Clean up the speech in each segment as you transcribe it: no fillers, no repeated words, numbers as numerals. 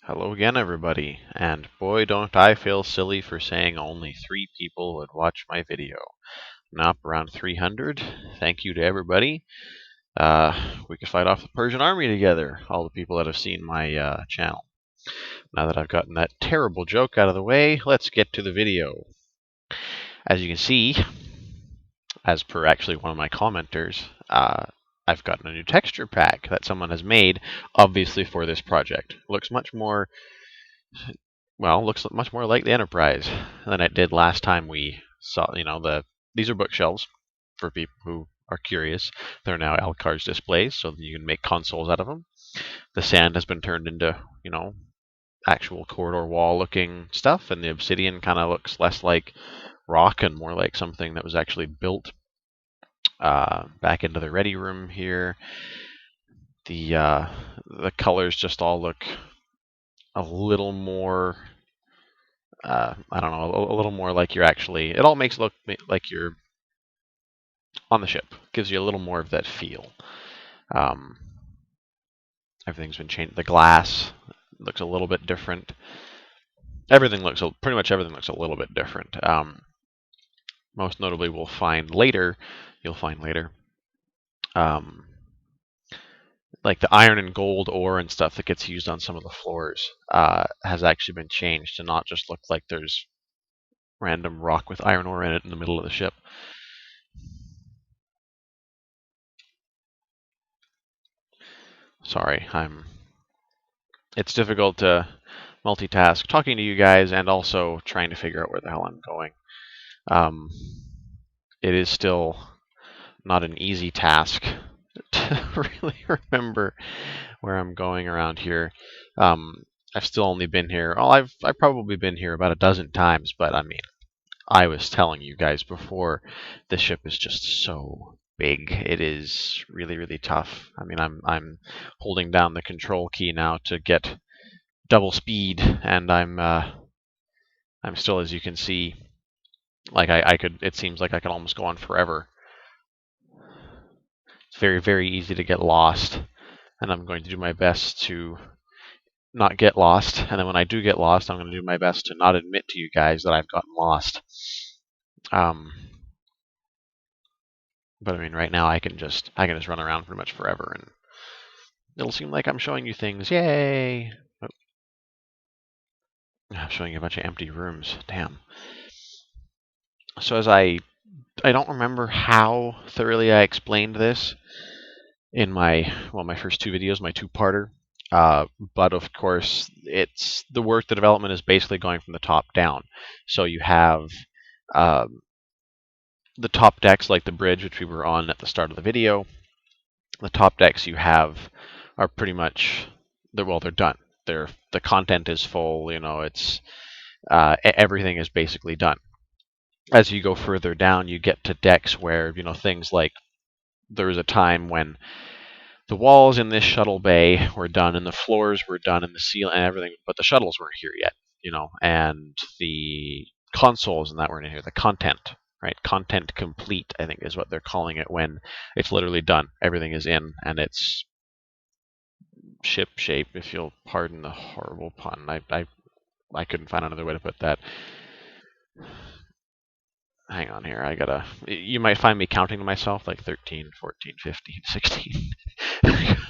Hello again, everybody, and boy, don't I feel silly for saying only 3 people would watch my video. Now up around 300. Thank you to everybody. We could fight off the Persian army together, all the people that have seen my channel. Now that I've gotten that terrible joke out of the way, let's get to the video. As you can see, as per actually one of my commenters, I've gotten a new texture pack that someone has made, obviously for this project. Looks much more looks much more like the Enterprise than it did last time we saw. These are bookshelves for people who are curious. They're now Alcar's displays, so that you can make consoles out of them. The sand has been turned into, actual corridor wall looking stuff, and the obsidian kind of looks less like rock and more like something that was actually built back into the ready room here. The colors just all look a little more I don't know, a little more like you're actually. It all makes it look like you're on the ship. Gives you a little more of that feel. Um, Everything's been changed. The glass looks a little bit different. Pretty much everything looks a little bit different. Most notably, you'll find later, um, like the iron and gold ore and stuff that gets used on some of the floors has actually been changed to not just look like there's random rock with iron ore in it in the middle of the ship. Sorry, it's difficult to multitask talking to you guys and also trying to figure out where the hell I'm going. It is still not an easy task to really remember where I'm going around here. I've still only been here. I've probably been here about a dozen times, but I mean, I was telling you guys before, the ship is just so big. It is really, really tough. I mean, I'm holding down the control key now to get double speed, and I'm still, as you can see, like I could. It seems like I could almost go on forever. It's very, very easy to get lost, and I'm going to do my best to not get lost. And then when I do get lost, I'm going to do my best to not admit to you guys that I've gotten lost. But I mean, right now I can just run around pretty much forever, and it'll seem like I'm showing you things. Yay! Oh, I'm showing you a bunch of empty rooms. Damn. So as I don't remember how thoroughly I explained this in my first 2 videos, my 2-parter. But of course, it's the development is basically going from the top down. So you have the top decks, like the bridge, which we were on at the start of the video. The top decks you have are pretty much they're done. The content is full. It's everything is basically done. As you go further down, you get to decks where things like there was a time when the walls in this shuttle bay were done, and the floors were done, and the ceiling and everything, but the shuttles weren't here yet. And the consoles and that weren't in here. The content, right? Content complete, I think, is what they're calling it when it's literally done. Everything is in, and it's ship shape, if you'll pardon the horrible pun. I couldn't find another way to put that. Hang on here. You might find me counting to myself like 13, 14, 15, 16.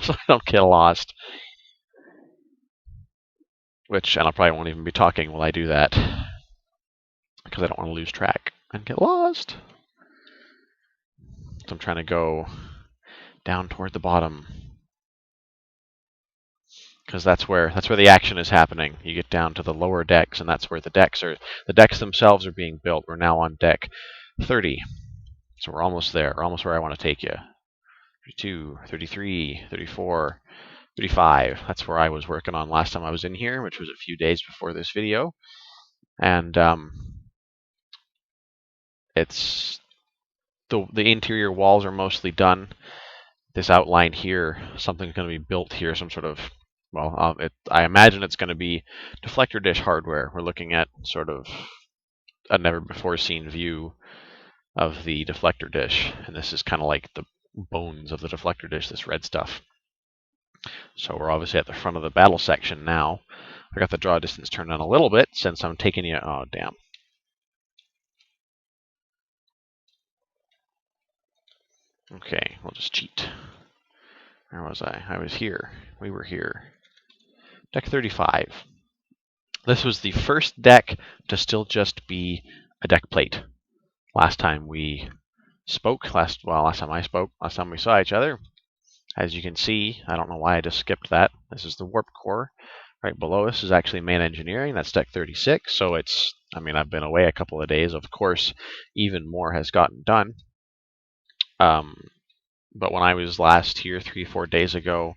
So I don't get lost. And I probably won't even be talking while I do that. Because I don't want to lose track and get lost. So I'm trying to go down toward the bottom. Because that's where the action is happening. You get down to the lower decks, and that's where the decks themselves are being built. We're now on deck 30. So we're almost there. We're almost where I want to take you. 32, 33, 34, 35. That's where I was working on last time I was in here, which was a few days before this video. And it's the interior walls are mostly done. This outline here, something's going to be built here, some sort of, I imagine it's going to be deflector dish hardware. We're looking at sort of a never-before-seen view of the deflector dish, and this is kind of like the bones of the deflector dish, this red stuff. So we're obviously at the front of the battle section now. I got the draw distance turned on a little bit since I'm taking you. Oh, damn. Okay, we'll just cheat. Where was I? I was here. We were here. Deck 35. This was the first deck to still just be a deck plate. Last time we spoke, last time I spoke, last time we saw each other, as you can see, I don't know why I just skipped that. This is the Warp Core. Right below us is actually Main Engineering. That's deck 36. So it's, I mean, I've been away a couple of days. Of course, even more has gotten done. But when I was last here 3-4 days ago,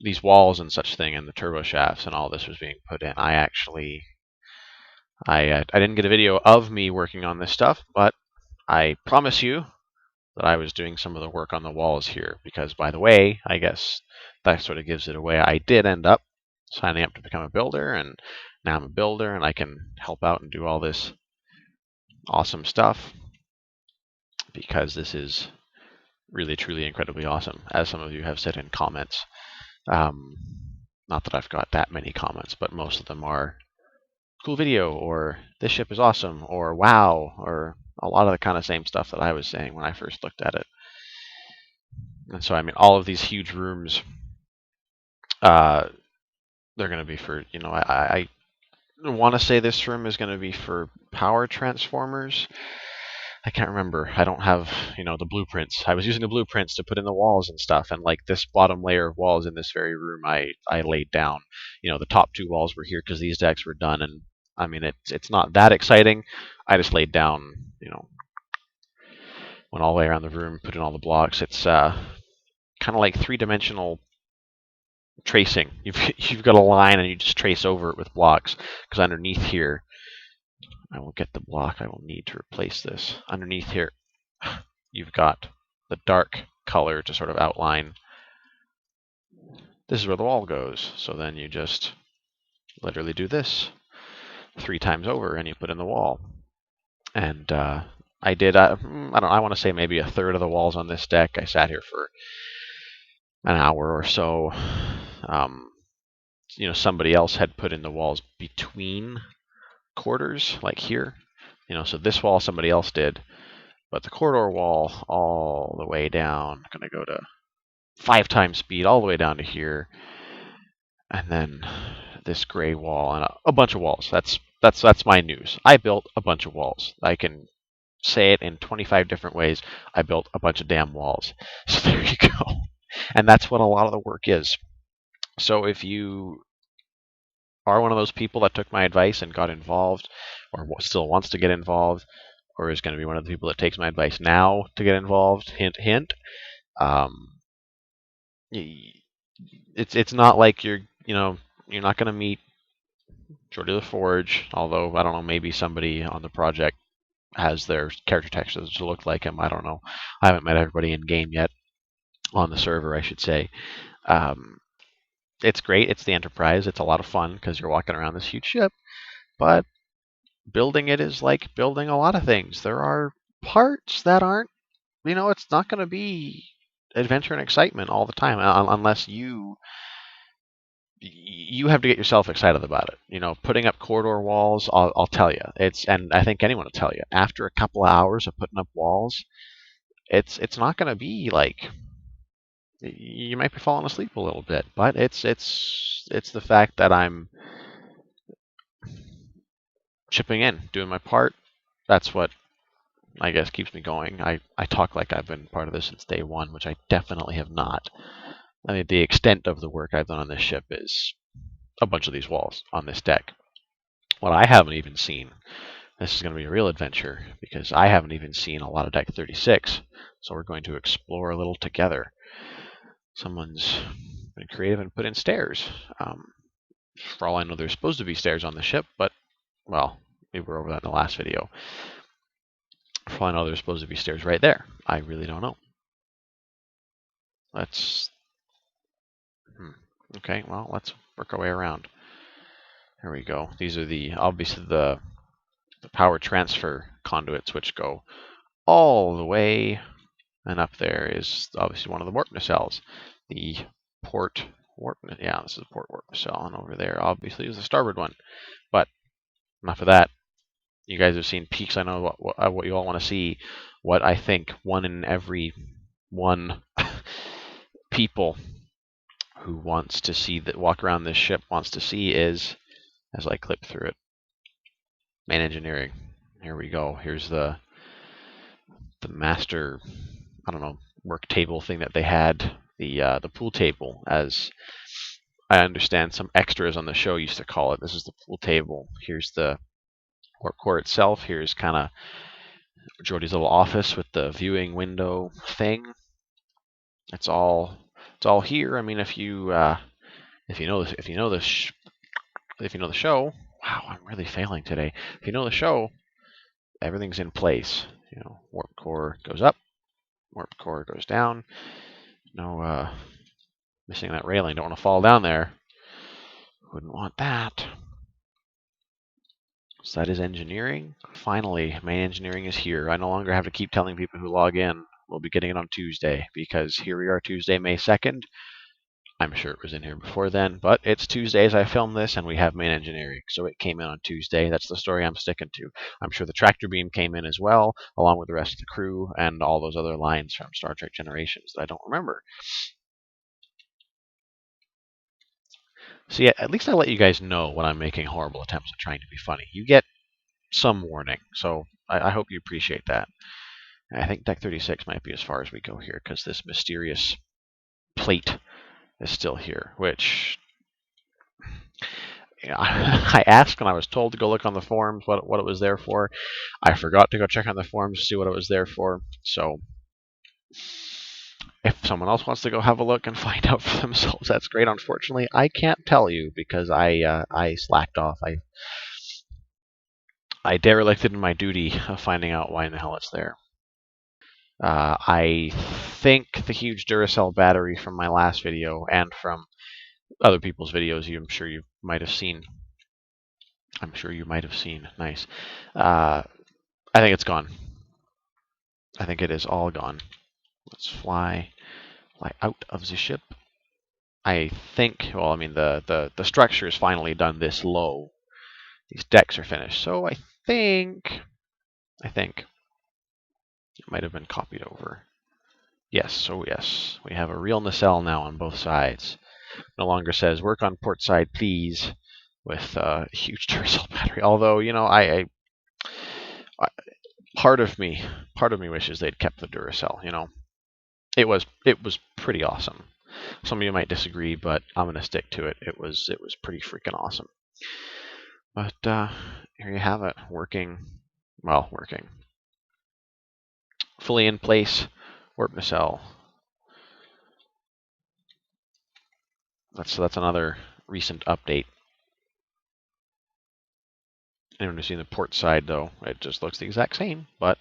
these walls and such thing and the turbo shafts and all this was being put in. I didn't get a video of me working on this stuff, but I promise you that I was doing some of the work on the walls here, because, by the way, I guess that sort of gives it away. I did end up signing up to become a builder, and now I'm a builder, and I can help out and do all this awesome stuff, because this is really, truly incredibly awesome, as some of you have said in comments. Not that I've got that many comments, but most of them are cool video, or this ship is awesome, or wow, or a lot of the kind of same stuff that I was saying when I first looked at it. And so, I mean, all of these huge rooms, they're going to be for, you know, I want to say this room is going to be for power transformers. I can't remember. I don't have, you know, the blueprints. I was using the blueprints to put in the walls and stuff, and like this bottom layer of walls in this very room, I laid down. You know, the top two walls were here because these decks were done, and I mean, it's not that exciting. I just laid down, you know, went all the way around the room, put in all the blocks. It's kind of like three-dimensional tracing. You've got a line and you just trace over it with blocks, because underneath here, I will get the block I will need to replace this. Underneath here, you've got the dark color to sort of outline. This is where the wall goes. So then you just literally do this 3 times over and you put in the wall. And I did, I don't know, I want to say maybe a third of the walls on this deck. I sat here for an hour or so. You know, somebody else had put in the walls between quarters, like here. You know, so this wall somebody else did. But the corridor wall all the way down, I'm going to go to 5 times speed all the way down to here. And then this gray wall and a bunch of walls. That's my news. I built a bunch of walls. I can say it in 25 different ways. I built a bunch of damn walls. So there you go. And that's what a lot of the work is. So if you are one of those people that took my advice and got involved, or still wants to get involved, or is going to be one of the people that takes my advice now to get involved, hint, hint, it's not like you're not going to meet Jordy LaForge, although I don't know, maybe somebody on the project has their character textures to look like him. I don't know. I haven't met everybody in game yet, on the server, I should say. It's great. It's the Enterprise. It's a lot of fun because you're walking around this huge ship, but building it is like building a lot of things. There are parts that aren't, it's not going to be adventure and excitement all the time unless you have to get yourself excited about it. Putting up corridor walls, I'll tell you, and I think anyone will tell you, after a couple of hours of putting up walls, it's not going to be like, you might be falling asleep a little bit, but it's the fact that I'm chipping in, doing my part. That's what I guess keeps me going. I talk like I've been part of this since day one, which I definitely have not. I mean, the extent of the work I've done on this ship is a bunch of these walls on this deck. What I haven't even seen, this is going to be a real adventure, because I haven't even seen a lot of deck 36, so we're going to explore a little together. Someone's been creative and put in stairs. For all I know, there's supposed to be stairs on the ship, but, well, maybe we're over that in the last video. For all I know, there's supposed to be stairs right there. I really don't know. Okay, well, let's work our way around. Here we go. These are obviously the power transfer conduits, which go all the way, and up there is obviously one of the warp nacelles. The port warp. Yeah, this is a port warp nacelle, and over there obviously is the starboard one. But enough of that. You guys have seen peaks. I know what you all want to see. What I think one in every one people who wants to see that walk around this ship wants to see is, as I clip through it, main engineering. Here we go. Here's the master, I don't know, work table thing that they had, the pool table, as I understand some extras on the show used to call it. This is the pool table. Here's the warp core itself. Here's kind of Jordy's little office with the viewing window thing. It's all here. I mean, if you know this, if you know the show, wow, I'm really failing today. If you know the show, everything's in place. You know, warp core goes up, warp core goes down. No missing that railing. Don't want to fall down there. Wouldn't want that. So that is engineering. Finally, main engineering is here. I no longer have to keep telling people who log in we'll be getting it on Tuesday, because here we are, Tuesday, May 2nd. I'm sure it was in here before then, but it's Tuesday as I film this, and we have main engineering, so it came in on Tuesday. That's the story I'm sticking to. I'm sure the tractor beam came in as well, along with the rest of the crew and all those other lines from Star Trek Generations that I don't remember. So yeah, at least I let you guys know when I'm making horrible attempts at trying to be funny. You get some warning, so I hope you appreciate that. I think Deck 36 might be as far as we go here, because this mysterious plate is still here, which, you know, I asked and I was told to go look on the forums what it was there for. I forgot to go check on the forums to see what it was there for, so if someone else wants to go have a look and find out for themselves, that's great. Unfortunately, I can't tell you because I slacked off. I derelicted in my duty of finding out why in the hell it's there. I think the huge Duracell battery from my last video and from other people's videos I'm sure you might have seen. Nice. I think it's gone. I think it is all gone. Let's fly out of the ship. I think, well, I mean, the structure is finally done this low. These decks are finished. So I think it might have been copied over. Yes, so yes, we have a real nacelle now on both sides. No longer says work on port side, please, with a huge Duracell battery. Although, you know, I part of me wishes they'd kept the Duracell. You know, it was pretty awesome. Some of you might disagree, but I'm gonna stick to it. It was pretty freaking awesome. But here you have it, working, fully in place, warp nacelle. That's another recent update. Anyone who's seen the port side, though, it just looks the exact same, but